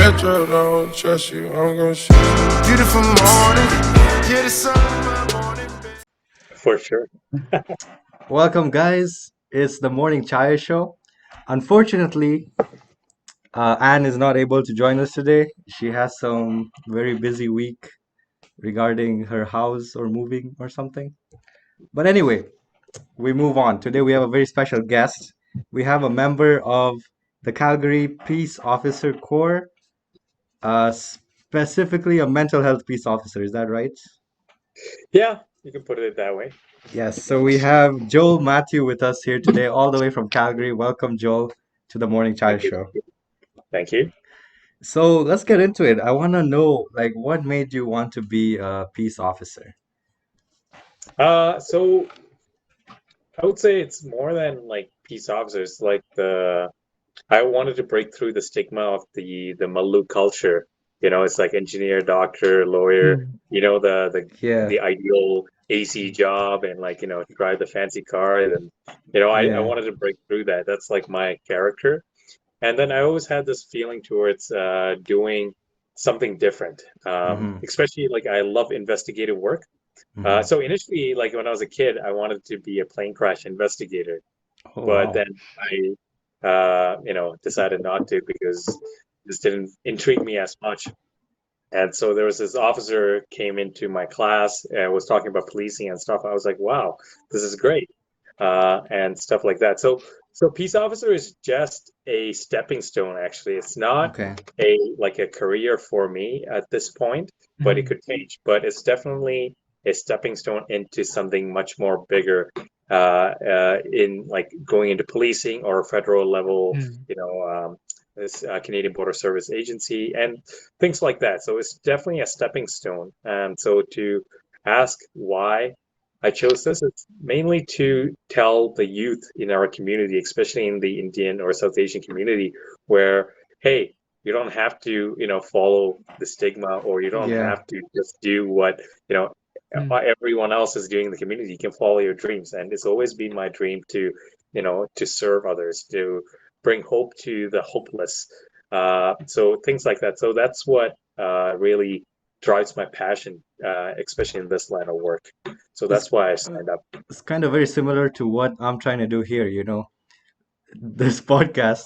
Metro don't trust you, I'm gonna shoot you. Beautiful morning, yeah, the sun in my morning. For sure. Welcome, guys. It's the Morning Chaya Show. Unfortunately, Anne is not able to join us today. She has some very busy week regarding her house or moving or something. But anyway, we move on. Today we have a very special guest. We have a member of the Calgary Peace Officer Corps, specifically a mental health peace officer. Is that right? Yeah, you can put it that way. Yes. So we have Joel Mathew with us here today, all the way from Calgary. Welcome, Joel, to the Morning Chaya Thank you. Show. Thank you. So let's get into it. I want to know, like, what made you want to be a peace officer? So I would say it's more than like peace officers. I wanted to break through the stigma of the Malu culture. It's like engineer, doctor, lawyer. Mm. The Yeah, ideal AC job, and drive the fancy car. And I yeah. wanted to break through that. That's like my character. And then I always had this feeling towards doing something different. Mm-hmm. Especially like I love investigative work. Mm-hmm. So initially, like when I was a kid, I wanted to be a plane crash investigator, Oh, but wow. then I, decided not to because this didn't intrigue me as much. And so there was this officer came into my class and was talking about policing and stuff. I was like, wow, this is great, and stuff like that. So peace officer is just a stepping stone. Actually, it's not Okay. a career for me at this point, but it Mm. could change. But it's definitely a stepping stone into something much more bigger, in like going into policing or federal level, Mm. this Canadian Border Service Agency and things like that. So it's definitely a stepping stone. And so to ask why I chose this, it's mainly to tell the youth in our community, especially in the Indian or South Asian community, where, hey, you don't have to, follow the stigma, or you don't Yeah. have to just do what, you know, Mm. everyone else is doing in the community. You can follow your dreams. And it's always been my dream to serve others, to bring hope to the hopeless. So things like that. So that's what really drives my passion, especially in this line of work. So It's that's why I uh, signed up. it's kind of very similar to what I'm trying to do here, you know. This podcast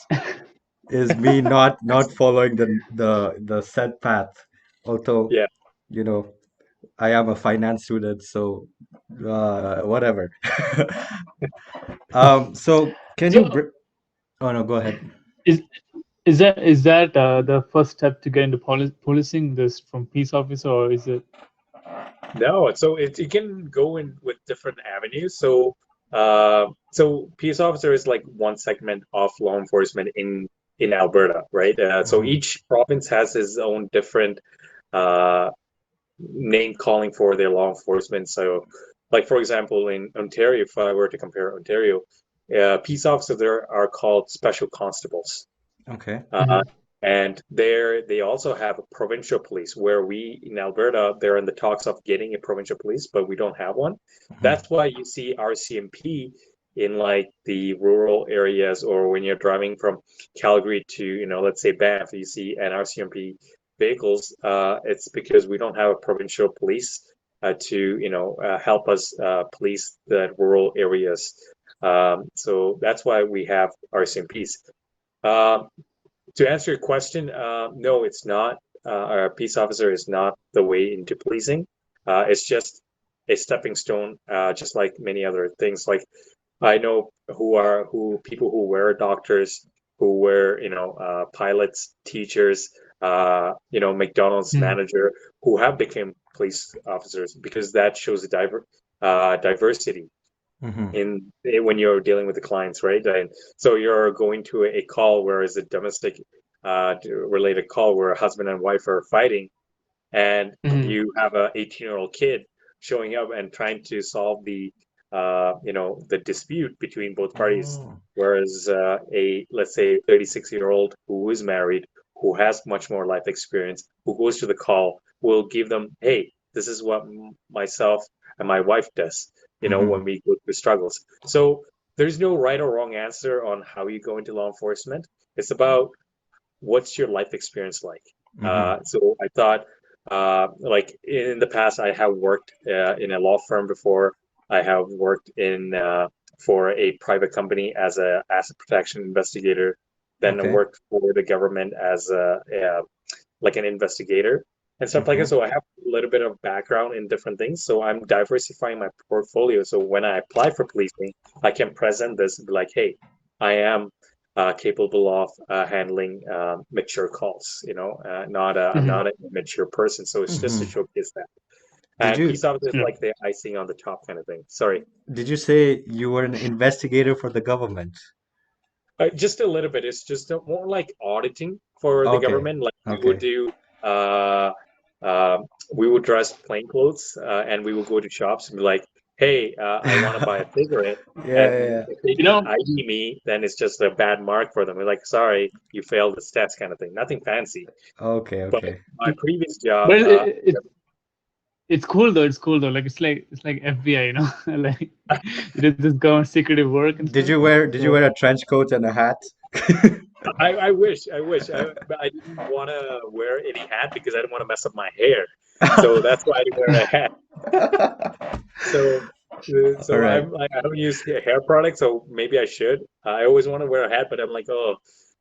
is me not following the set path. Although, Yeah. you know, I am a finance student, so whatever. So can you So br Oh no, go ahead. is is that the first step to get into policing this from peace officer, or is it? No, so it can go in with different avenues. So peace officer is like one segment of law enforcement in Alberta, right? So Hmm. each province has its own different uh, name calling for their law enforcement. So, like for example, in Ontario, if I were to compare Ontario, peace officers there are called special constables. Okay. Uh, Mhm. and there they also have a provincial police where we in Alberta, they're in the talks of getting a provincial police, but we don't have one. Hmm. That's why you see RCMP in like the rural areas, or when you're driving from Calgary to, let's say Banff, you see an RCMP vehicles. It's because we don't have a provincial police to, help us police the rural areas. So that's why we have RCMPs. Um, to answer your question, no, it's not. A peace officer is not the way into policing. It's just a stepping stone, just like many other things. Like I know who people who were doctors, who were pilots, teachers, McDonald's Mm. manager, who have become police officers because that shows a diversity Hmm. when you're dealing with the clients, right? And so you're going to a call where is a domestic related call where a husband and wife are fighting, and Mhm. you have a 18-year-old kid showing up and trying to solve the dispute between both parties, Oh. whereas a let's say 36-year-old who is married, who has much more life experience, who goes to the call, will give them, hey, this is what myself and my wife does, when Hmm. we go through struggles. So there's no right or wrong answer on how you go into law enforcement. It's about what's your life experience like? Mm-hmm. So I thought, like in the past, I have worked in a law firm before. I have worked in for a private company as a asset protection investigator. Then I Okay. worked for the government as like an investigator and stuff like that. Okay. So I have a little bit of background in different things. So I'm diversifying my portfolio. So when I apply for policing, I can present this and be like, hey, I am capable of handling mature calls. I'm Hmm. not a mature person. So it's just to Mm-hmm. showcase that. Did And you peace officer is Sure. like the icing on the top kind of thing. Sorry. did you say you were an investigator for the government? Just a little bit. It's just more like auditing for the Okay. government. Like we would Okay. do, uh, uh, we would dress plain clothes, and we would go to shops and be like, "Hey, I want to buy a cigarette," Yeah, and yeah. if they You didn't know, ID me, then it's just a bad mark for them. We're like, "Sorry, you failed this test," kind of thing. Nothing fancy. Okay, But okay. my previous job, but it's cool though. It's cool though. Like it's like FBI, you know, like it is this government secretive work and stuff. Did you So wear a trench coat and a hat? I wish, but I didn't want to wear any hat because I didn't want to mess up my hair. So that's why I didn't wear a hat. So, All so right. I don't use hair products, so maybe I should. I always want to wear a hat, but I'm like, oh,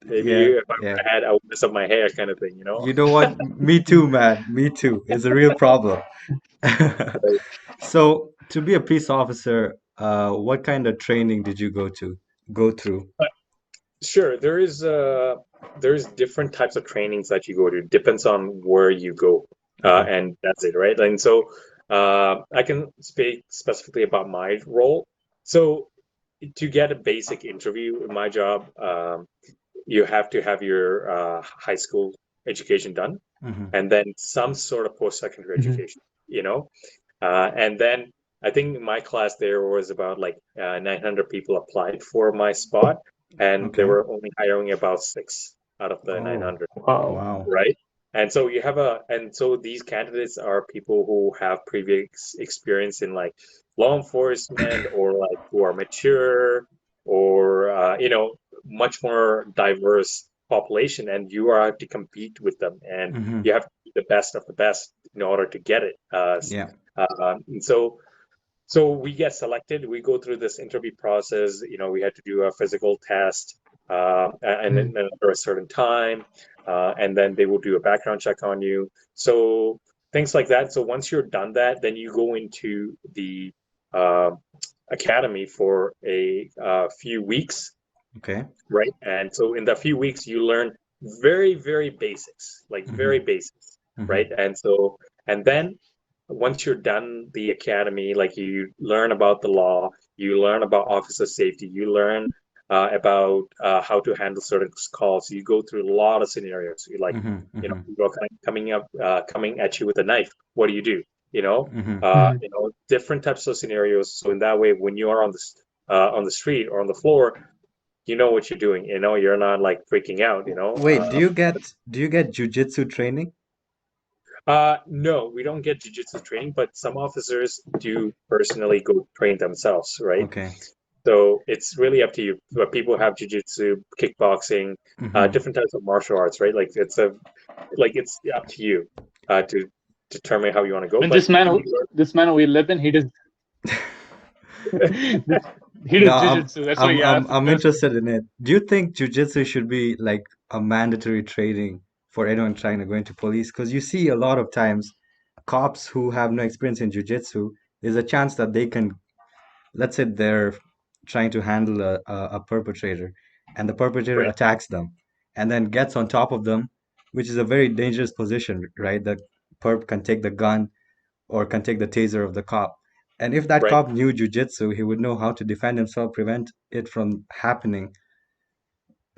maybe Yeah, if I yeah. wear a hat, I'll mess up my hair, kind of thing, you know? You know what? Me too, man. Me too. It's a real problem. So, to be a police officer, what kind of training did you go through? But sure, there's different types of trainings that you go to. Depends on where you go, Okay. and that's it, right? And so, I can speak specifically about my role. So, to get a basic interview in my job, you have to have your high school education done Mm-hmm. and then some sort of post-secondary mhm. education, you know? And then I think in my class there was about like 900 people applied for my spot, and they Okay. were only hiring about six out of the Oh, 900, Wow. wow. right? And so these candidates are people who have previous experience in like law enforcement or like who are mature or much more diverse population, and you are to compete with them, and Mm-hmm. you have to be the best of the best in order to get it. Yeah. And so we get selected. We go through this interview process. We had to do a physical test, and then Mhm. after a certain time, and then they will do a background check on you. So things like that. So once you're done that, then you go into the uh, academy for a few weeks, Okay. right? And so in the few weeks, you learn very, very basics, like very Mm-hmm. basics, Mm-hmm. right? And then once you're done the academy, like you learn about the law, you learn about officer safety, you learn about how to handle certain calls. You go through a lot of scenarios. You like, Mm-hmm. Mm-hmm. people are coming at you with a knife. What do you do? Mm-hmm. Mhm. Different types of scenarios. So in that way, when you are on the street or on the floor, you know what you're doing. You're not like freaking out. Wait, do you get jujitsu training? No, we don't get jujitsu training, but some officers do personally go train themselves, right? Okay. So it's really up to you. But people have jujitsu, kickboxing, Mm-hmm. different types of martial arts, right? It's up to you to determine how you want to go. And But this man we live in, he does this, he No, does jujitsu. That's why he asked the I'm question. interested in it. Do you think jujitsu should be like a mandatory training for anyone trying to go into police? Because you see a lot of times cops who have no experience in jujitsu, there's a chance that they can, let's say they're trying to handle a perpetrator, and the perpetrator right, attacks them and then gets on top of them, which is a very dangerous position, right? The perp can take the gun or can take the taser of the cop. And if that right, cop knew jujitsu, he would know how to defend himself, prevent it from happening.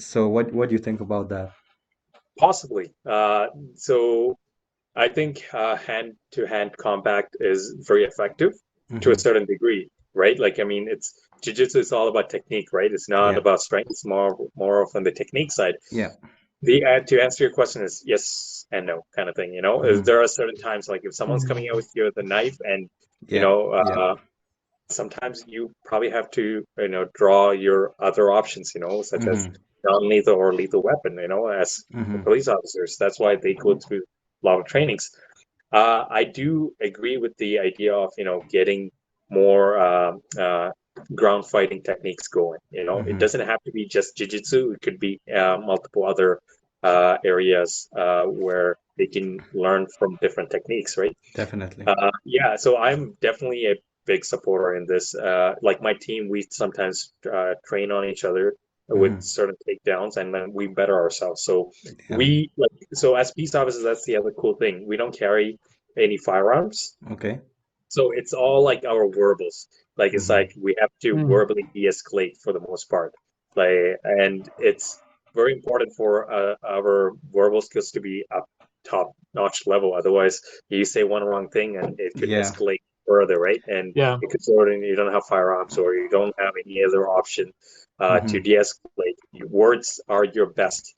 So what do you think about that? possibly. So I think hand-to-hand combat is very effective to a Hmm. certain degree, right? Like, I mean, it's jiu-jitsu is all about technique, right? It's not Yeah, about strength. It's more of on the technique side. yeah. The to answer your question is yes and no kind of thing. Hmm. There are certain times like if someone's coming out Mm. with you with a knife, and you Yeah, know, yeah. sometimes you probably have to draw your other options, such as Hmm. non-lethal or lethal weapon, as police officers. That's why they go through a lot of trainings. I do agree with the idea of, getting more ground fighting techniques going. It doesn't have to be just jiu-jitsu. It could be multiple other areas where they can learn from different techniques, right? Definitely. Yeah, so I'm definitely a big supporter in this. Like my team, we sometimes train on each other with certain takedowns, and then we better ourselves. So Yeah. so as peace officers, that's the other cool thing. We don't carry any firearms. Okay. So it's all like our verbals. Like it's like we have to Mm. verbally de-escalate for the most part. And it's very important for our verbal skills to be up top-notch level. Otherwise, you say one wrong thing and it could Yeah. escalate further, right? And Yeah. it could sort of you don't have firearms or you don't have any other option to de-escalate. Words are your best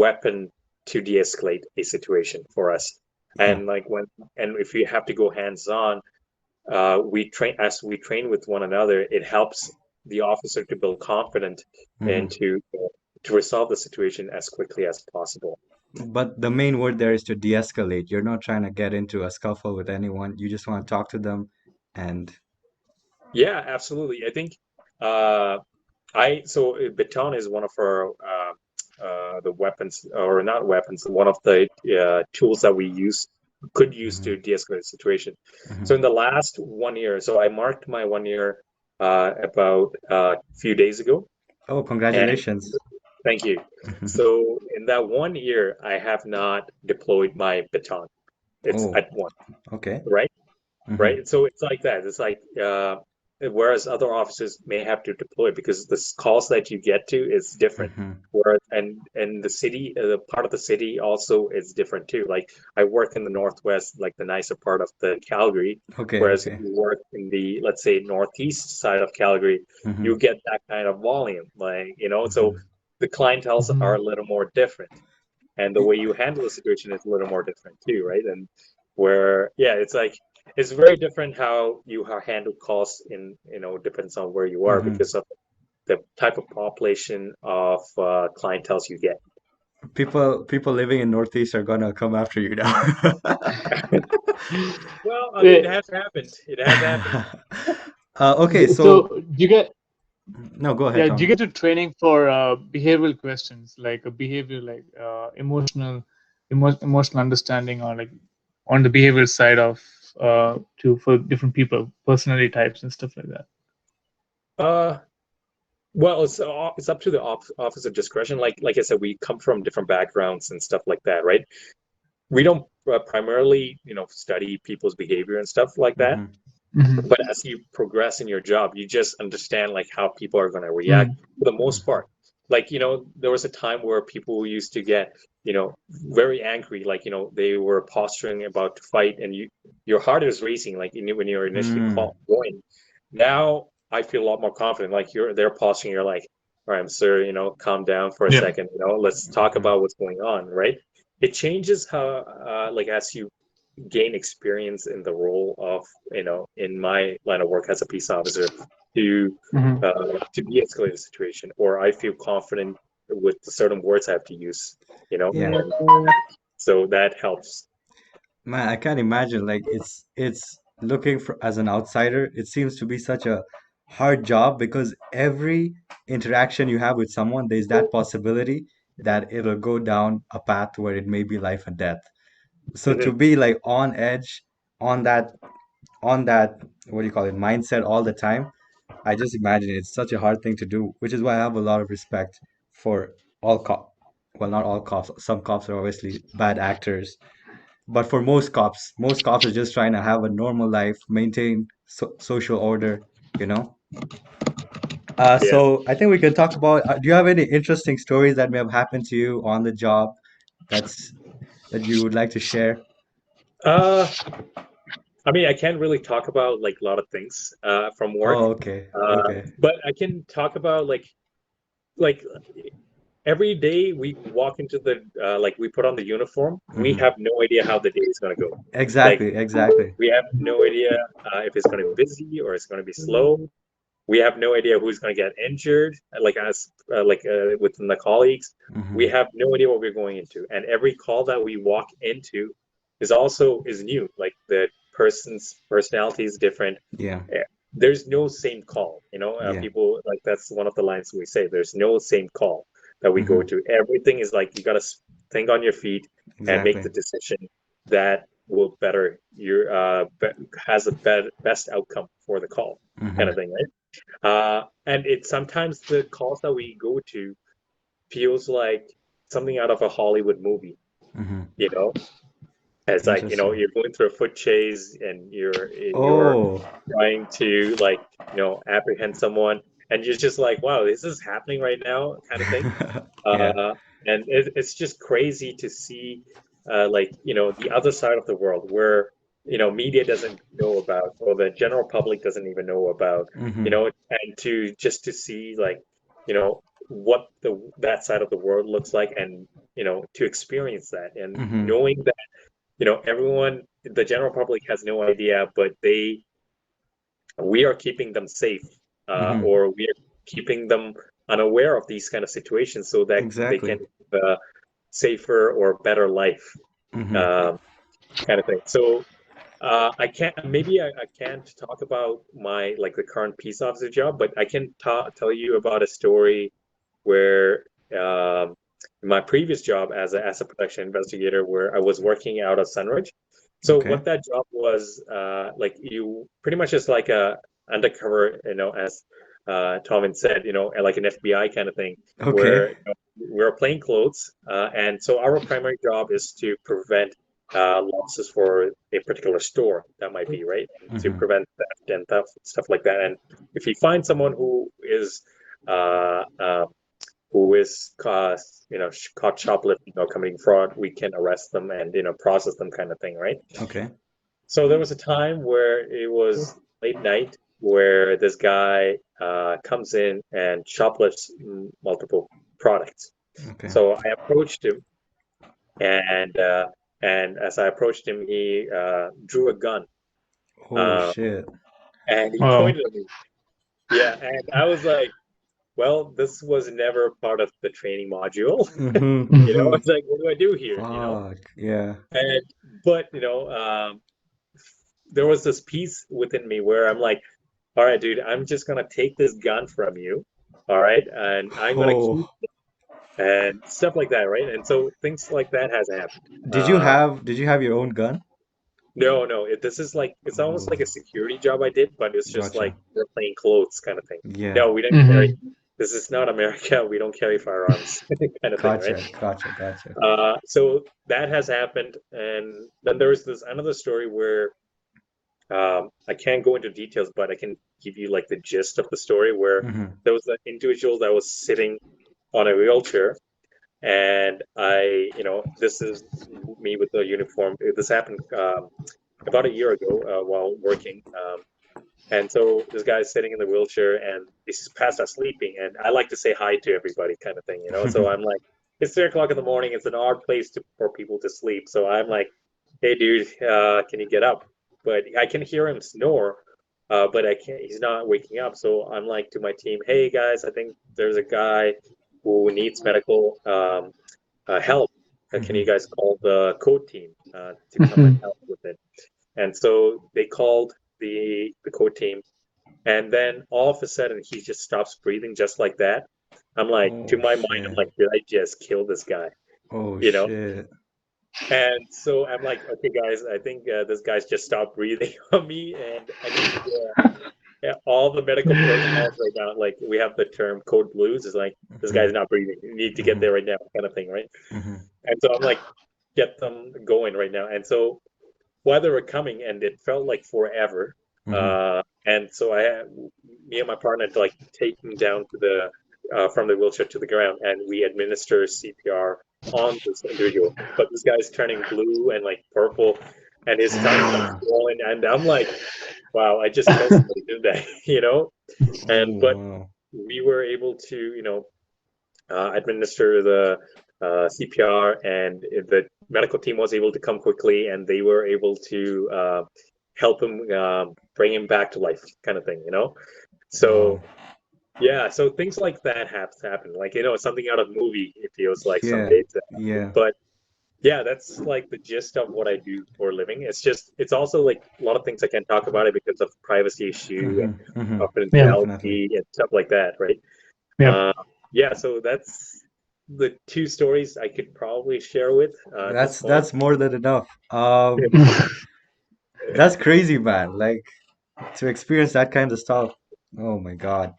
weapon to de-escalate a situation for us. Yeah. And if you have to go hands-on, we train with one another. It helps the officer to build confidence and to resolve the situation as quickly as possible. But the main word there is to de-escalate. You're not trying to get into a scuffle with anyone. You just want to talk to them and Yeah, absolutely. I think uh, baton is one of our the weapons, or not weapons, one of the tools that we could use to de-escalate the situation. So in the last 1 year, so I marked my 1 year about a few days ago, oh, and congratulations. thank you. So in that 1 year, I have not deployed my baton. It's Oh, at once, okay. right? Right? So it's like that. It's like whereas other offices may have to deploy because the calls that you get to is different. Whereas and the city, the part of the city also is different too. Like I work in the northwest, like the nicer part of the Calgary, Okay, whereas if okay. you work in the, let's say, northeast side of Calgary, you get that kind of volume. So the clientels are a little more different, and the way you handle the situation is a little more different too, right? And where, yeah, it's like it's very different how you handle calls in, depends on where you are because of the type of population of clientels you get. People living in Northeast are gonna come after you now. Well, I mean, it Wait, has happened. It has happened. Okay, so so do you get no, go ahead, yeah, do you Tom. get to training for behavioral questions like a behavior like emotional understanding or like on the behavioral side of for different people, personality types and stuff like that? Uh, well, it's up to the officer discretion. Like I said, we come from different backgrounds and stuff like that, right? We don't primarily, study people's behavior and stuff like that. Mm-hmm. But as you progress in your job, you just understand like how people are going to react Mm. for the most part. Like, there was a time where people used to get, very angry, like, they were posturing about to fight and your heart is racing, like when you're initially going. Now I feel a lot more confident. Like they're posturing, you're like, all right, sir, calm down for a Yeah. second, let's talk about what's going on, right? It changes how, like as you gain experience in the role of, in my line of work as a peace officer, to Mm-hmm. to de-escalate the situation, or I feel confident with the certain words I have to use, Yeah. and so that helps. Man, I can't imagine. Like it's looking for as an outsider, it seems to be such a hard job because every interaction you have with someone, there's that possibility that it'll go down a path where it may be life and death. So to Mhm. be like on edge, on that on that what do you call it, mindset all the time, I just imagine it's such a hard thing to do, which is why I have a lot of respect for all cop. Well, not all cops. Some cops are obviously bad actors, but for most cops are just trying to have a normal life, maintain social order, you know. Yeah. So I think we can talk about. Do you have any interesting stories that may have happened to you on the job that's that you would like to share? Uh, I mean, I can't really talk about like a lot of things from work, Oh, okay, okay. but I can talk about like every day we walk into the like we put on the uniform, we have no idea how the day is going to go. Like Exactly, exactly. we have no idea if it's going to be busy or it's going to be slow. We have no idea who's going to get injured. Like as within the colleagues, we Mm-hmm. have no idea what we're going into, and every call that we walk into is new. Like the person's personality is different. Yeah. There's no same call, Yeah. people, like, that's one of the lines we say, there's no same call that we go Mm-hmm. to. Everything is like you got to think on your feet and make Exactly. the decision that will better your has a best outcome for the call, kind Mm-hmm. of thing, right? And it sometimes the calls that we go to feels like something out of a Hollywood movie, Mm-hmm. you know it's like, Interesting. you're going through a foot chase and you're Oh. trying to, like, apprehend someone, and you're just like, wow, this is happening right now, kind of thing. Yeah. And it's just crazy to see, like, the other side of the world where, media doesn't know about, or the general public doesn't even know about, Mm-hmm. and to see, like, what that side of the world looks like, and, to experience that, and Mm-hmm. knowing that, everyone, the general public has no idea, but we are keeping them safe, Mm-hmm. or we are keeping them unaware of these kind of situations so that they can Exactly. live a safer or better life, Mm-hmm. um, kind of thing. So I can't talk about my, like, the current peace officer job, but I can tell you about a story where, my previous job as a production investigator, where I was working out of Sunridge. So Okay. what that job was, like, you pretty much just like a undercover, as Tomin said, like an FBI kind of thing, Okay. where, we're plain clothes, and so our primary job is to prevent losses for a particular store that might be, right, and to Mm-hmm. prevent theft and stuff like that. And if you find someone uh, uh, who is caught shoplifting or committing fraud, we can arrest them and, process them, kind of thing, right? Okay. So there was a time where it was late night, where this guy comes in and shoplifts multiple products. Okay. So I approached him, and as I approached him, he drew a gun, Oh uh, shit. and he Wow. pointed at me. Yeah, and I was like, well, this was never part of the training module. Mm-hmm. Mm-hmm. It's like, what do I do here? Fuck. Yeah. And but there was this piece within me where I'm like, all right, dude, I'm just gonna take this gun from you, all right, and I'm gonna keep Oh. and stuff like that, right? And so things like that has happened. Did you have your own gun? No, no, this is like, it's almost Oh, like a security job I did, but it's just like gotcha. we're playing clothes, kind of thing. Yeah. No, we don't carry. Mm-hmm. This is not America. We don't carry firearms, kind of thing, right? Gotcha. Gotcha. Gotcha. So that has happened, and then there was this another story where, I can't go into details, but I can give you, like, the gist of the story, where Mm-hmm. there was an individual that was sitting on a wheelchair, and this is me with the uniform. This happened about a year ago, while working. And so this guy's sitting in the wheelchair, and he's passed out sleeping. And I like to say hi to everybody, kind of thing. So I'm like, it's 3 o'clock in the morning. It's an odd place for people to sleep. So I'm like, hey, dude, can you get up? But I can hear him snore, but I can't. He's not waking up. So I'm like to my team, hey guys, I think there's a guy who needs medical help. Can Mm-hmm. you guys call the code team to come and Mm-hmm. help with it? And so they called the code team, and then all of a sudden he just stops breathing just like that. I'm like, to Oh my mind, I'm shit. like, did I just kill this guy? Oh You know? shit. And so I'm like, okay, guys, I think this guy's just stopped breathing on me, and I need all the medical personnel right now. Like, we have the term code blues. Is like, this Mm-hmm. guy's not breathing. You need to get Mm-hmm. there right now, kind of thing, right? Mm-hmm. And so I'm like, get them going right now. And so while they were coming, and it felt like forever. Mm-hmm. And so me and my partner, like, take him down to from the wheelchair to the ground, and we administer CPR on this individual. But this guy's turning blue and, like, purple, and his tongue's like Oh. swollen, and I'm like, wow, I just killed somebody, didn't I? And Oh but wow. we were able to, administer the CPR, and the medical team was able to come quickly, and they were able to help him, bring him back to life, kind of thing. Wow. So Yeah, so things like that have to happen. Like, something out of movie, it feels like some Yeah, days. yeah. But yeah, that's like the gist of what I do for a living. It's also like a lot of things I can't talk about it because of privacy issue and Yeah. Definitely. confidentiality and stuff like that, right? Yeah. Uh, yeah, so that's the two stories I could probably share with at this point. That's more than enough. That's crazy, man. Like to experience that kind of stuff. Oh my God.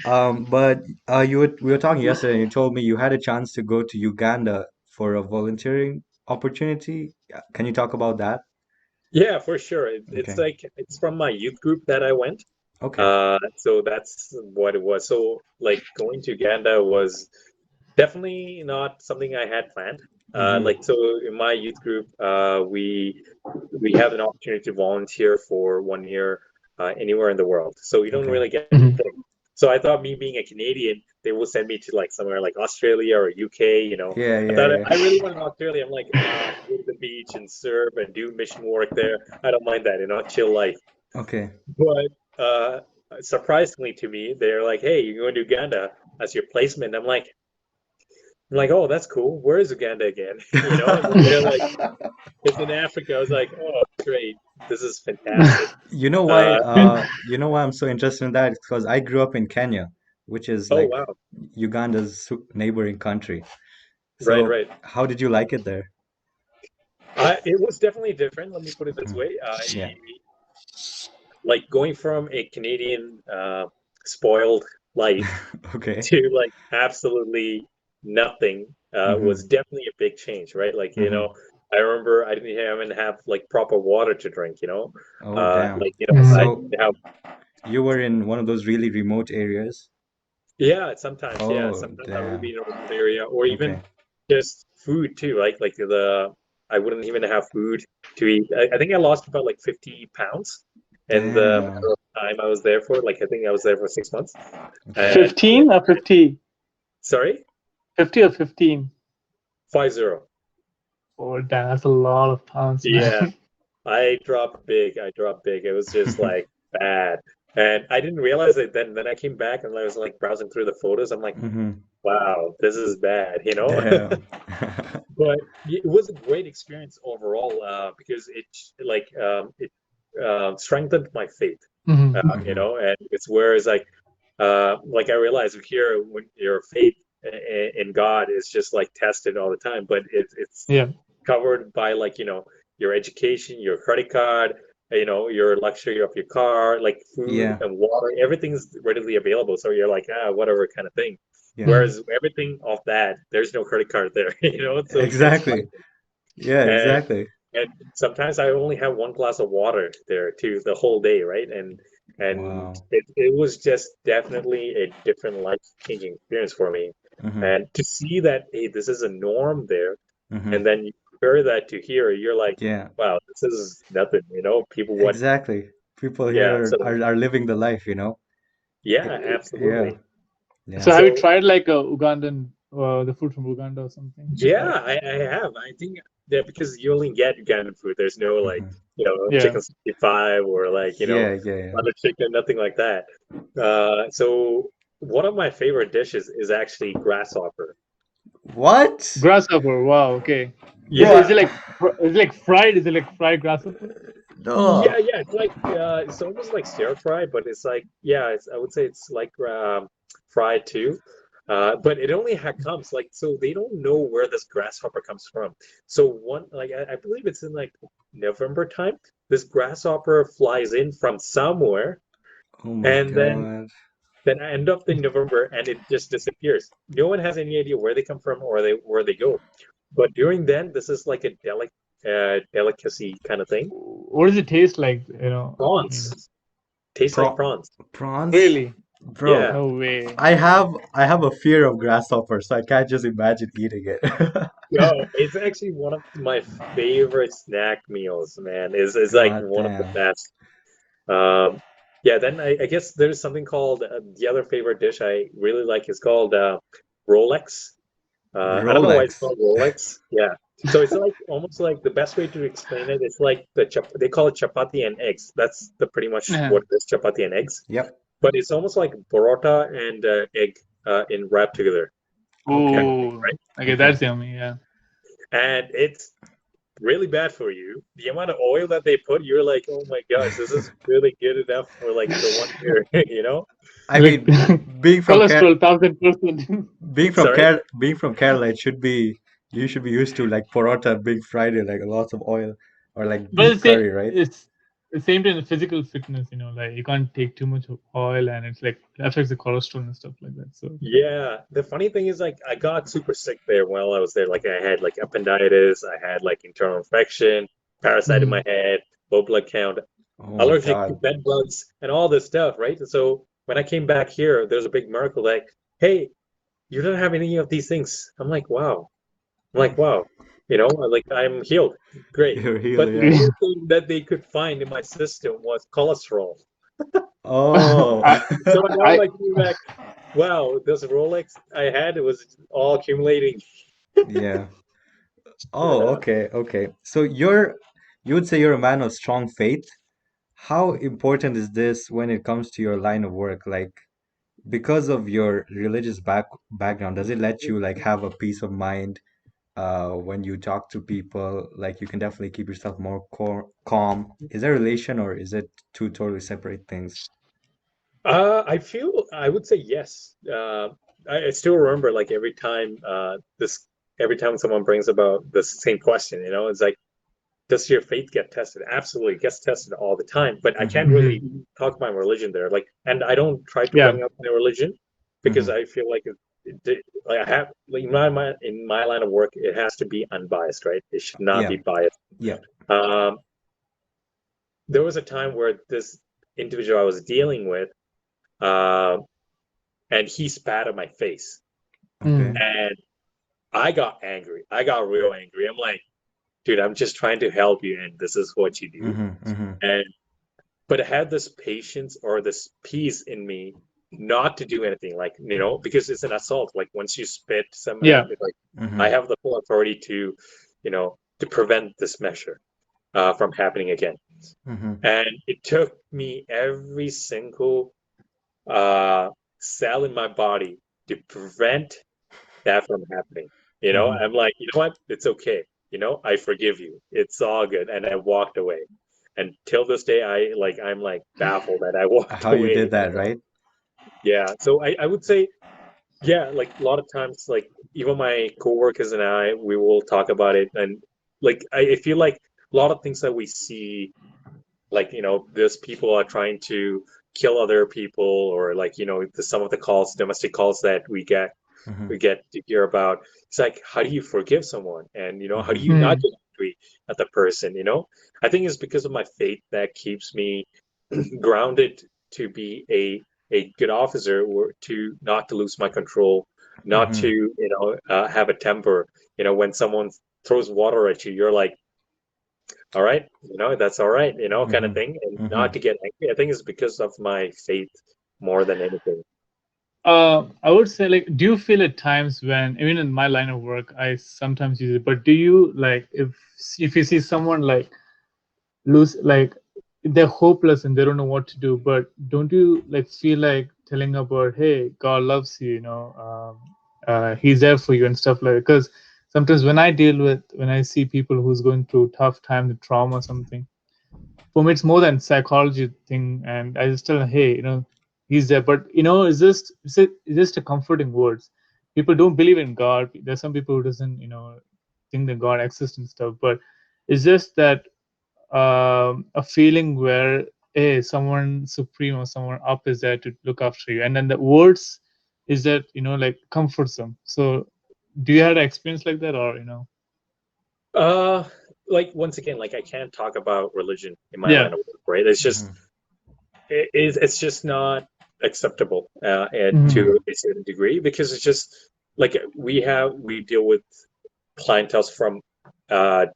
But we were talking yesterday, and you told me you had a chance to go to Uganda for a volunteering opportunity. Can you talk about that? Yeah, for sure. It's Okay. like it's from my youth group that I went. Okay. So that's what it was. So like going to Uganda was definitely not something I had planned. Mm-hmm. Like so in my youth group, we have an opportunity to volunteer for 1 year anywhere in the world. So you don't Okay. really get to Mhm. pick. So I thought me being a Canadian, they will send me to like somewhere like Australia or UK. Yeah, I yeah, thought yeah. I really wanted Australia. I'm like, go to the beach and surf and do mission work there. I don't mind that, chill life. Okay. But surprisingly to me, they're like, hey, you're going to Uganda as your placement. I'm like, oh, that's cool. Where is Uganda again? And then they're like, it's in Africa. I was like, oh, great. This is fantastic. You know why Uh, you know why I'm so interested in that? It's because I grew up in Kenya, which is oh, like wow. Uganda's neighboring country. Right, So right. how did you like it there? It was definitely different. Let me put it this Mhm. way. Yeah. Like going from a Canadian spoiled life Okay. to like absolutely nothing Mm-hmm. was definitely a big change, right? Like, Mm-hmm. I remember I didn't even have like proper water to drink. Oh, damn. Like, I So didn't have, you were in one of those really remote areas? yeah, sometimes, yeah, Oh, sometimes I would be damn. in a remote area or even Okay. just food too, like I wouldn't even have food to eat. I think I lost about like 50 pounds in the Damn. matter of time I was there for. Like, I think I was there for 6 months. Okay. And 15 or 50? sorry, 50 or 15? 50. Oh, damn, that's a lot of pounds, Yeah. man. I dropped big. I dropped big. It was just like bad. And I didn't realize it then. Then I came back and I was like browsing through the photos. I'm like, Mm-hmm. wow, this is bad. Damn. But it was a great experience overall because it strengthened my faith. Mhm. Mm-hmm. And it's whereas like I realized here when your faith in God is just like tested all the time, but it's Yeah. covered by your education, your credit card, your luxury of your car, like food Yeah. and water, everything's readily available. So you're like, whatever kind of thing. Yeah. Mhm. Whereas everything off that, there's no credit card there, so it's Exactly. Yeah, and exactly. and sometimes I only have one glass of water there too the whole day, right? And Wow. it was just definitely a different life-changing experience for me. Mm-hmm. And to see that, hey, this is a norm there, and Mm-hmm. then you compare that to here, you're like, Yeah, wow, this is nothing. People what exactly. People yeah, here so are living the life. yeah, Yeah, absolutely. yeah. So have you So tried like a Ugandan, the food from Uganda or something like yeah, that? I have. I think that because you only get Ugandan food, there's no like, Hmm. Yeah. chicken 65 or like, Yeah, yeah, yeah. butter chicken, nothing like that. So one of my favorite dishes is actually grasshopper. What? Grasshopper. Wow. Okay. Is Bro, is it like is it like fried? Is it like fried grasshopper? no. Yeah, yeah, it's like it's almost like stir fry, but it's like yeah, I would say it's like fried too. But it only comes like so they don't know where this grasshopper comes from. So one like I believe it's in like November time. This grasshopper flies in from somewhere, Oh my and God. then I end up in November, and it just disappears. No one has any idea where they come from or where they go. But during then, this is like a delicacy kind of thing. What does it taste like? I mean, Prawns. Tastes like Prawn prawns. prawns? really? Yeah. Bro, No way. I have a fear of grasshoppers, so I can't just imagine eating it. No, it's actually one of my favorite snack meals, man. Is like God one of the damn. best. Um, yeah, then I guess there's something called the other favorite dish I really like is called Rolex. I don't know why it's Rolex. called Rolex. Yeah. So it's like almost like the best way to explain it's like they call it chapati and eggs. That's the pretty much Uh-huh. what it is, chapati and eggs. Yep. but it's almost like burrata and egg in wrapped together, Okay. Oh, okay, Okay. that's yummy. Yeah. and it's really bad for you. The amount of oil that they put, you're like, oh my gosh, this is really good enough for like the one year, you know? I Like mean, being from cholesterol 1000%. Sorry? Being from Kerala, it should be you should be used to like paratha, big Friday, like lots of oil, or like But beef curry, right? it's the same thing in physical fitness, like you can't take too much of oil and it's like affects the cholesterol and stuff like that. So Yeah. The funny thing is, like, I got super sick there while I was there. Like, I had like appendicitis, I had like internal infection, parasite in my Mhm. head, low blood count, Oh my allergic to God. bed bugs, and all this stuff, right? And so when I came back here, there's a big miracle like, hey, you don't have any of these things. I'm like, wow, like I'm healed. Great. You're healed, But the yeah. only thing that they could find in my system was cholesterol. Oh. I, So now I'm I like, thinking back, wow, this Rolex I had, it was all accumulating. Yeah. Oh, Yeah. okay, okay. So you would say you're a man of strong faith. How important is this when it comes to your line of work? Like, because of your religious background, does it let you like have a peace of mind when you talk to people? Like, you can definitely keep yourself more calm. Is there a relation, or is it two totally separate things? I would say yes. I still remember like every time someone brings about the same question, it's like, does your faith get tested? Absolutely, it gets tested all the time. But I can't Mm-hmm. really Mhm. talk my religion there. Like, and I don't try to Yeah. bring up my religion because Mm-hmm. I feel like like I have like in my line of work, it has to be unbiased, right? It should not Yeah. be biased. Yeah. Um, there was a time where this individual I was dealing with, uh, and he spat on my face, Okay. Mm. and I got angry. I got real angry. I'm like, dude, I'm just trying to help you, and this is what you do. Mm-hmm. Mm-hmm. And but I had this patience or this peace in me not to do anything, like, because it's an assault. Like once you spit someone, Yeah. like Mm-hmm. I have the full authority to prevent this measure from happening again. Mm-hmm. And it took me every single uh, cell in my body to prevent that from happening. Mm-hmm. I'm like, you know what? It's okay. I forgive you. It's all good. And I walked away. And till this day, I'm like baffled that I walked How you away. did that, right? Yeah. So I would say, yeah, like a lot of times, like even my coworkers and I, we will talk about it. And like, I feel like a lot of things that we see, like, these people are trying to kill other people, or like, some of the domestic calls that Mm-hmm. we get to hear about. It's like, how do you forgive someone? And, how do Mm-hmm. you not Mm. get angry at the person? I think it's because of my faith that keeps me grounded to be a good officer, or to not to lose my control, not to, Mm-hmm. have a temper. When someone throws water at you, you're like, all right, that's all right, kind of Mm-hmm. thing, and Mm-hmm. not to get angry. I think it's because of my faith more than anything. I would say, like, do you feel at times when, even in my line of work, I sometimes use it, but do you like if you see someone like lose, like they're hopeless and they don't know what to do, but don't you like feel like telling about, hey, God loves you, He's there for you and stuff like that? Because sometimes when I see people who's going through tough time, the trauma, or something, for me it's more than psychology thing, and I just tell them, hey, he's there. But it's just a comforting words. People don't believe in God. There's some people who doesn't think that God exists and stuff, but it's just that a feeling where, hey, someone supreme or someone up is there to look after you, and then the words is that like comforts them. So do you have an experience like that, or uh like, once again, like, I can't talk about religion in my line yeah. of work, right? It's just, Mm-hmm. it's just not acceptable, and Mhm. to a certain degree, because it's just like we deal with clientele uh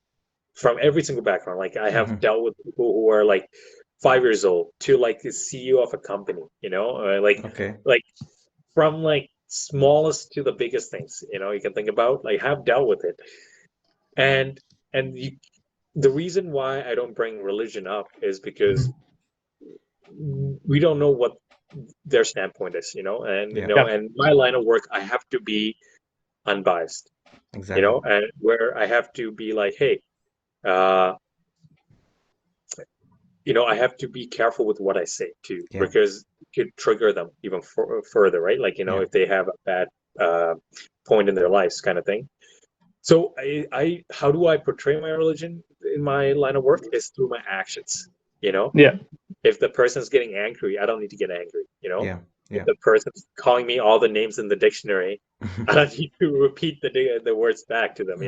from every single background. Like, I have Mm-hmm. dealt with people who are like 5 years old to like the CEO of a company, Okay. like from like smallest to the biggest things, you can think about. Like, have dealt with it. And the reason why I don't bring religion up is because we don't know what their standpoint is, and Yeah. and my line of work, I have to be unbiased, Exactly. and where I have to be like, hey, uh, I have to be careful with what I say too, Yeah. because it could trigger them even further, right? Like, Yeah. if they have a bad point in their lives, kind of thing. So how do I portray my religion in my line of work is through my actions. Yeah. If the person's getting angry, I don't need to get angry. Yeah. If Yeah. the person's calling me all the names in the dictionary, I don't need to repeat the words back to them.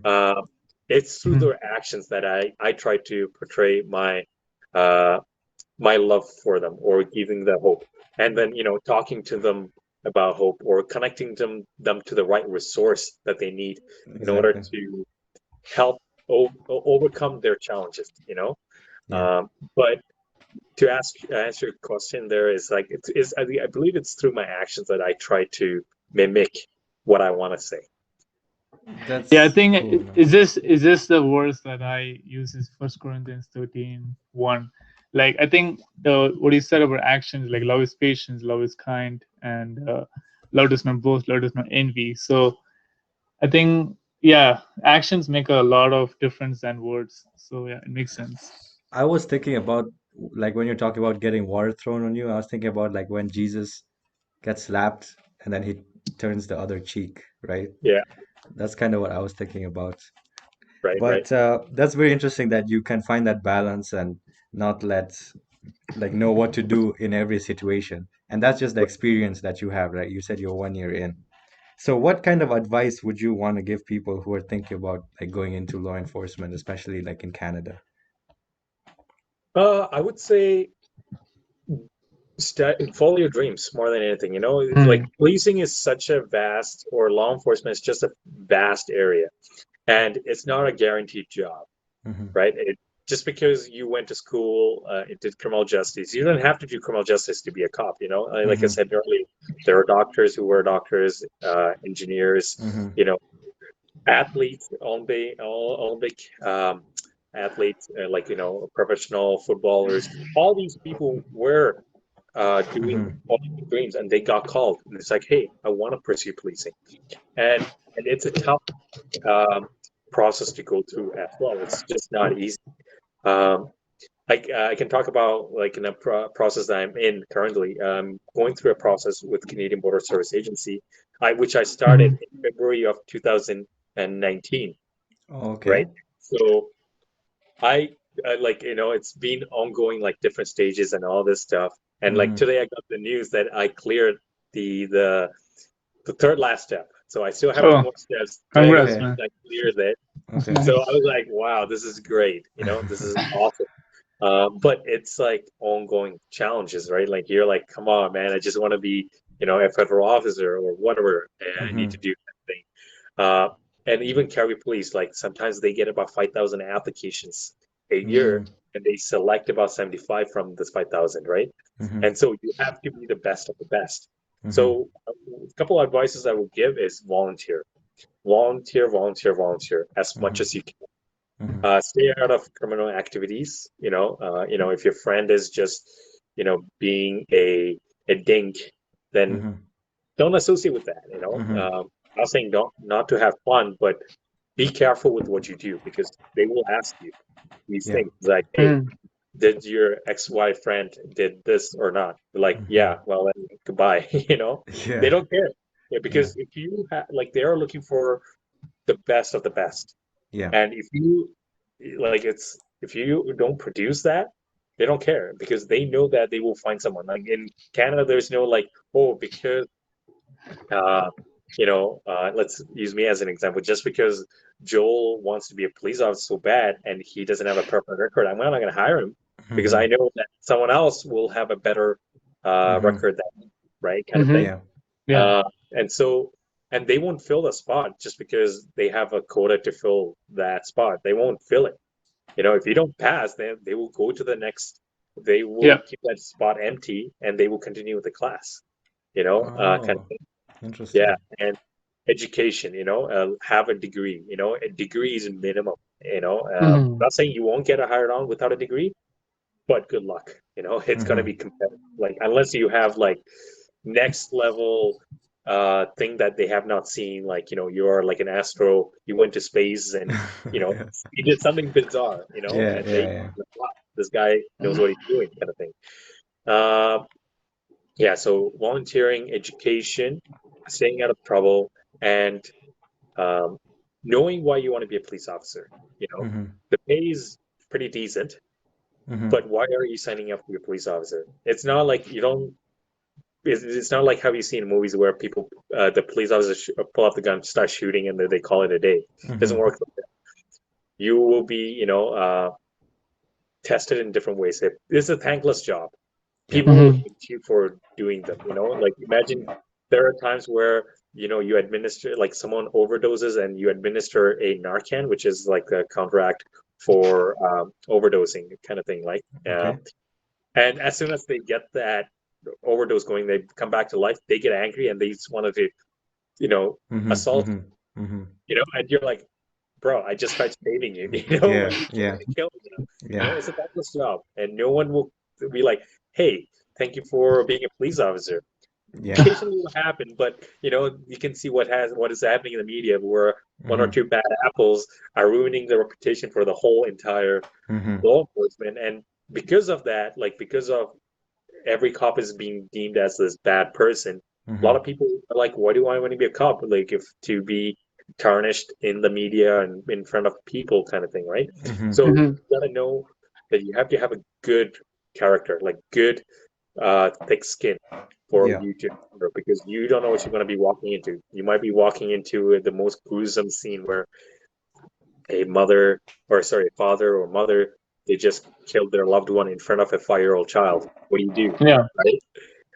Uh, it's through Mhm. their actions that I try to portray uh, my love for them, or giving them hope, and then talking to them about hope, or connecting them to the right resource that they need in order Exactly. to help overcome their challenges. Yeah. But to answer your question, there is like I believe it's through my actions that I try to mimic what I want to say. Yeah, I That's think cool, man. is this the verse that I use is 1 Corinthians 13:1. Like I think what he said about actions, like love is patience, love is kind, and love does not boast, love does not envy. So I think actions make a lot of difference than words. So yeah, it makes sense. I was thinking about, like, when you're talking about getting water thrown on you, I was thinking about like when Jesus gets slapped and then he turns the other cheek, right? Yeah, That's kind of what I was thinking about. right. But that's very interesting that you can find that balance and not let, like, know what to do in every situation. And that's just the experience that you have, right? You said you're 1 year in. So what kind of advice would you want to give people who are thinking about like going into law enforcement, especially like in Canada? I would say follow your dreams more than anything. Like Hmm. policing is such a vast, or law enforcement is just a vast area, and it's not a guaranteed job, Hmm. right? Just because you went to school, it did criminal justice, you don't have to do criminal justice to be a cop. Like I Hmm. said earlier, there are doctors who were doctors, engineers, Hmm. you know, athletes, Olympic athletes, like professional footballers. All these people were doing Hmm. Olympic dreams, and they got called. And it's like, hey, I want to pursue policing, and it's a tough um, process to go through as well. It's just not easy. Um, I can talk about like in a process that I'm in currently. Going through a process with Canadian Border Service Agency, which I started Hmm. in February of 2019, Okay. right? So I like it's been ongoing, like different stages and all this stuff. And like Hmm. today, I got the news that I cleared the the the third last step. So I still have two Oh, more steps. Today I got congrats, the Okay. news man. I cleared it. That's Okay. So nice. I was like, wow, this is great. This is awesome. But it's like ongoing challenges, right? Like you're like, come on, man, I just want to be, a federal officer or whatever I need to Hmm. do that thing. Uh, and even carry police, like sometimes they get about 5,000 applications a year, Mm. and they select about 75 from this 5,000, right? Hmm. And so you have to be the best of the best. Hmm. So a couple of advices I would give is volunteer, volunteer, volunteer, volunteer as much Hmm. as you can. Hmm. Stay out of criminal activities. If your friend is just, being a dink, then Hmm. don't associate with that. Hmm. I'm not saying don't not to have fun, but be careful with what you do, because they will ask you these Yeah. things like, "Hey, Hmm. did your ex-wife friend did this or not?" Like, Hmm. yeah, well, then goodbye. They Yeah. don't care. Yeah, Yeah. because if you like, they are looking for the best of the best. Yeah. And if you don't produce that, they don't care, because they know that they will find someone. Like in Canada, there's no like, oh, because uh, let's use me as an example. Just because Joel wants to be a police officer so bad and he doesn't have a perfect record, I'm not going to hire him, because I Hmm. know that someone else will have a better Hmm. record than me, right? Kind of Hmm. thing. Yeah. Yeah. Uh, and so, and they won't fill the spot just because they have a quota to fill that spot. They won't fill it. If you don't pass, then they will go to the next. They will Yeah. keep that spot empty, and they will continue with the class. Kind of Oh, thing. Yeah, interesting. and education. Have a degree. A degree is minimum. Hmm. Not saying you won't get hired on without a degree, but good luck. You know, it's gonna be competitive. Like unless you have like next level thing that they have not seen, like you're like an astro, you went to space and Yeah. you did something bizarre, Yeah, and they yeah, wow, this guy knows what he's doing, kind of thing. Uh, yeah, so volunteering, education, staying out of trouble, and um, knowing why you want to be a police officer. yeah. The pay is pretty decent, but why are you signing up to be a police officer? It's not like you don't. It's not like how you see in movies where people, the police officers pull out the gun, start shooting, and then they call it a day. It doesn't work like that. You will be, tested in different ways. It's a thankless job. Yep. People will hate you for doing them. Like imagine there are times where you administer, like someone overdoses and you administer a Narcan, which is like a counteract for overdosing kind of thing. Like, Okay. and as soon as they get that overdose going, they come back to life. They get angry and they just wanted to, assault. And you're like, bro, I just tried saving you. Yeah, You can't yeah, kill me. yeah, It's a thankless job, and no one will be like, "Hey, thank you for being a police officer." yeah. Occasionally, it will happen, but you can see what is happening in the media, where one or two bad apples are ruining the reputation for the whole entire law enforcement, and because of that, like because of every cop is being deemed as this bad person, a lot of people are like, "Why do I want to be a cop?" Like, if to be tarnished in the media and in front of people, kind of thing, right? So you gotta know that you have to have a good character, like good, thick skin for Yeah. you to remember, because you don't know what you're going to be walking into. You might be walking into the most gruesome scene where a mother, or sorry, a father or mother, they just killed their loved one in front of a 5-year-old child. What do? Yeah.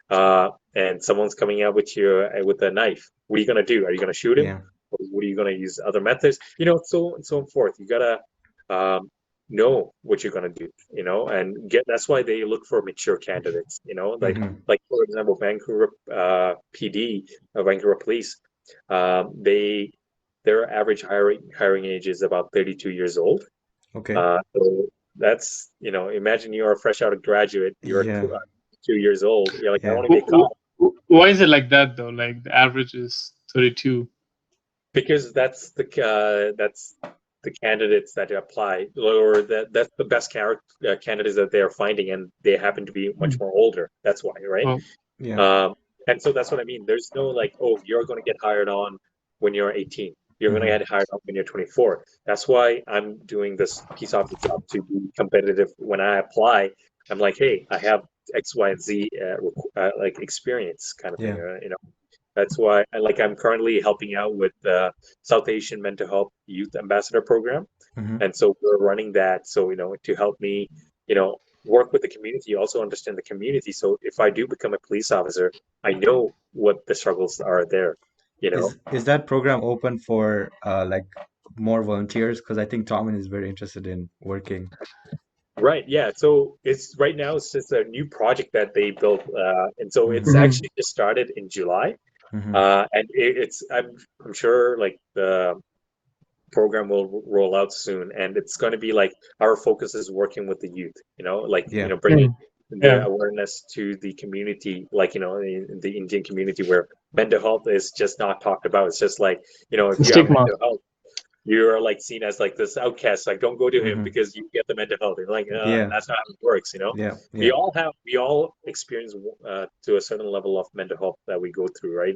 Right? And someone's coming out with you with a knife. What are you gonna do? Are you gonna shoot him? Yeah. Or what are you gonna use other methods? So and so forth. You gotta know what you're gonna do. And get. That's why they look for mature candidates. Like for example, Vancouver PD, Vancouver Police. They their average hiring age is about 32 years old. Okay. So that's imagine you are fresh out of graduate. You're Yeah. 2 years old. You're like, I Yeah. want to be a cop. Why is it like that though? Like the average is 32. Because that's the candidates that apply, or that's the best candidates that they are finding, and they happen to be much more older. That's why, right? Oh, Yeah. And so that's what I mean. There's no like, oh, you're going to get hired on when you're 18. You're going to get hired on when you're 24. That's why I'm doing this piece of the job, to be competitive. When I apply, I'm like, hey, I have X, Y, and Z like experience, kind of thing. Yeah. That's why I'm currently helping out with the South Asian Mental Health Youth Ambassador Program. And so we're running that. So, to help me, work with the community, also understand the community. So if I do become a police officer, I know what the struggles are there, you know? Is that program open for like more volunteers? Because I think Tomin is very interested in working. Right. Yeah. So right now it's just a new project that they built. And so it's Mm-hmm. actually just started in July. And I'm sure like the program will roll out soon, and it's going to be like our focus is working with the youth, Yeah. bringing the Yeah. awareness to the community, like in the Indian community, where mental health is just not talked about. It's just like, if you have Stigma. mental health, you're like seen as like this outcast, like don't go to him Mm-hmm. because you get the mental health. You're like, Yeah. that's not how it works. Yeah. We Yeah. all experience to a certain level of mental health that we go through, right?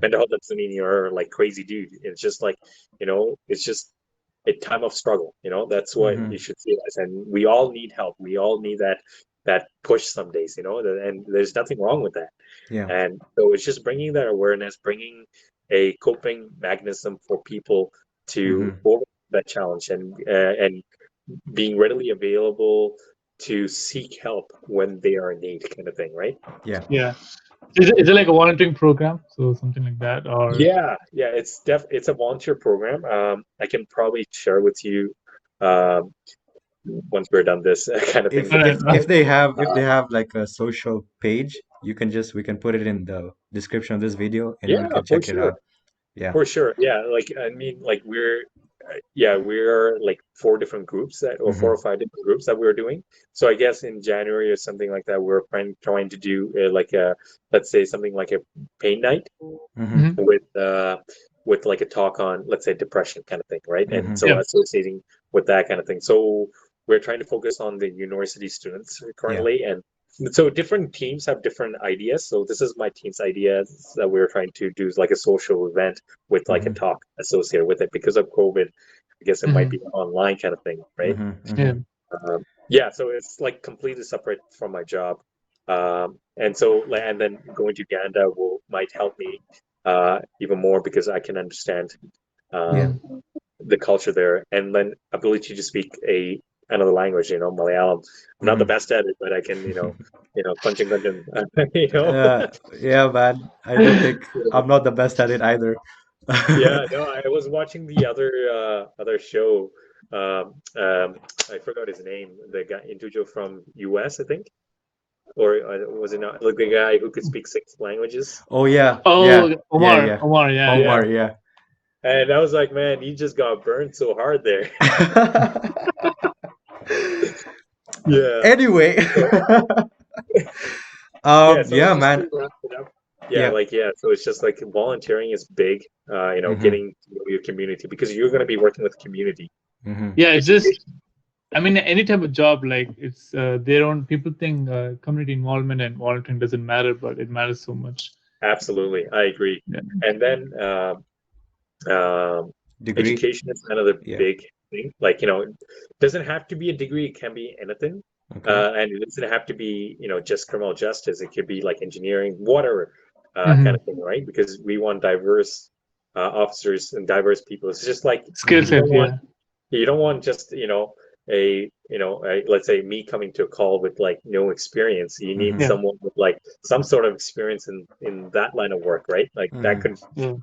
Mental health doesn't mean you're like crazy dude. It's just like, it's just a time of struggle. That's what you should see it as. And we all need help. We all need that push some days, and there's nothing wrong with that. Yeah. And so it's just bringing that awareness, bringing a coping mechanism for people to overcome that challenge, and being readily available to seek help when they are in need, kind of thing, right? Yeah. Yeah. Is it like a volunteering program? So something like that, or Yeah, it's a volunteer program. I can probably share with you um, once we're done this kind of thing. If they have like a social page, we can put it in the description of this video and you Yeah, can for check it sure. out. Yeah. For sure. Yeah, like I mean, like we're yeah, we're like 4 different groups or 4 or 5 different groups that we were doing. So I guess in January or something like that, we're trying to do like let's say something like a paint night Mm-hmm. with like a talk on, let's say, depression kind of thing, right? And so Yeah. associating with that kind of thing. So we're trying to focus on the university students currently, and so different teams have different ideas. So this is my team's idea that we're trying to do like a social event with like a talk associated with it because of COVID. I guess it might be an online kind of thing, right? Yeah. Yeah, so it's like completely separate from my job. And so and then going to Uganda might help me even more because I can understand Yeah. the culture there, and then ability to speak another language, Malayalam. I'm not the best at it, but I can, kunching kunching, Yeah, man. I don't think I'm not the best at it either. Yeah, no, I was watching the other show. I forgot his name. The guy individual from US, I think, or was it not? Like the guy who could speak 6 languages. Oh yeah, Oh, yeah, Omar, yeah. Omar, yeah, yeah. Omar, yeah. And I was like, man, he just got burned so hard there. Yeah. Anyway, Yeah, so yeah, just man. to wrap it up. Yeah. So it's just like volunteering is big, getting to know your community because you're going to be working with community. Yeah, it's just, I mean, any type of job, like it's their own. People think community involvement and volunteering doesn't matter, but it matters so much. Absolutely, I agree. Yeah. And then Degree. education is another Yeah. big thing. Like, it doesn't have to be a degree, it can be anything. Okay. And it doesn't have to be, just criminal justice. It could be like engineering, whatever kind of thing, right? Because we want diverse officers and diverse people. It's just like Skill you set, don't yeah. want you don't want just let's say me coming to a call with like no experience. You need Yeah. someone with like some sort of experience in that line of work, right? Like that could Yeah.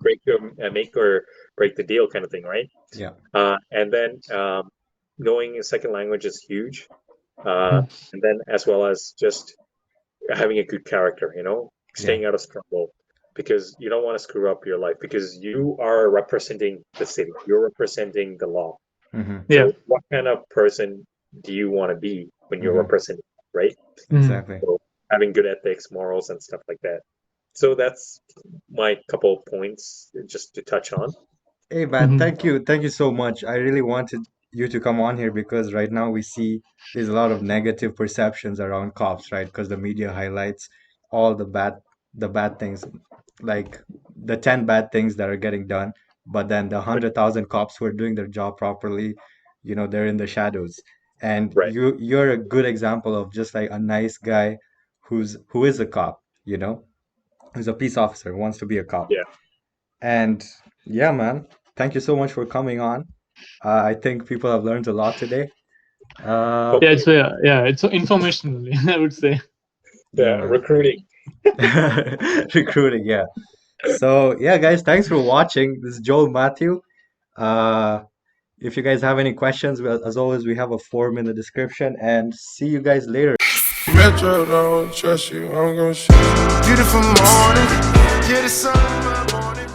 make or break the deal kind of thing, right? Yeah. And then knowing a second language is huge. And then as well as just having a good character, staying out of trouble, because you don't want to screw up your life because you are representing the city, you're representing the law. Yeah. So what kind of person do you want to be when you're representing, right? Exactly. So having good ethics, morals, and stuff like that. So that's my couple of points just to touch on. Hey man, thank you so much. I really wanted you to come on here because right now we see there's a lot of negative perceptions around cops, right? Because the media highlights all the bad things, like the 10 bad things that are getting done, but then the 100,000 cops who are doing their job properly, they're in the shadows. And Right. you're a good example of just like a nice guy who is a cop, who's a peace officer, who wants to be a cop. Yeah. And yeah, man, thank you so much for coming on. I think people have learned a lot today. Yeah, it's informational, I would say. Yeah, man. recruiting. Recruiting, yeah. So yeah, guys, thanks for watching. This is Joel Mathew. If you guys have any questions, as always, we have a form in the description, and see you guys later. Metro don't trust you, I'm gonna shoot you. Beautiful morning, yeah, the sun in my morning.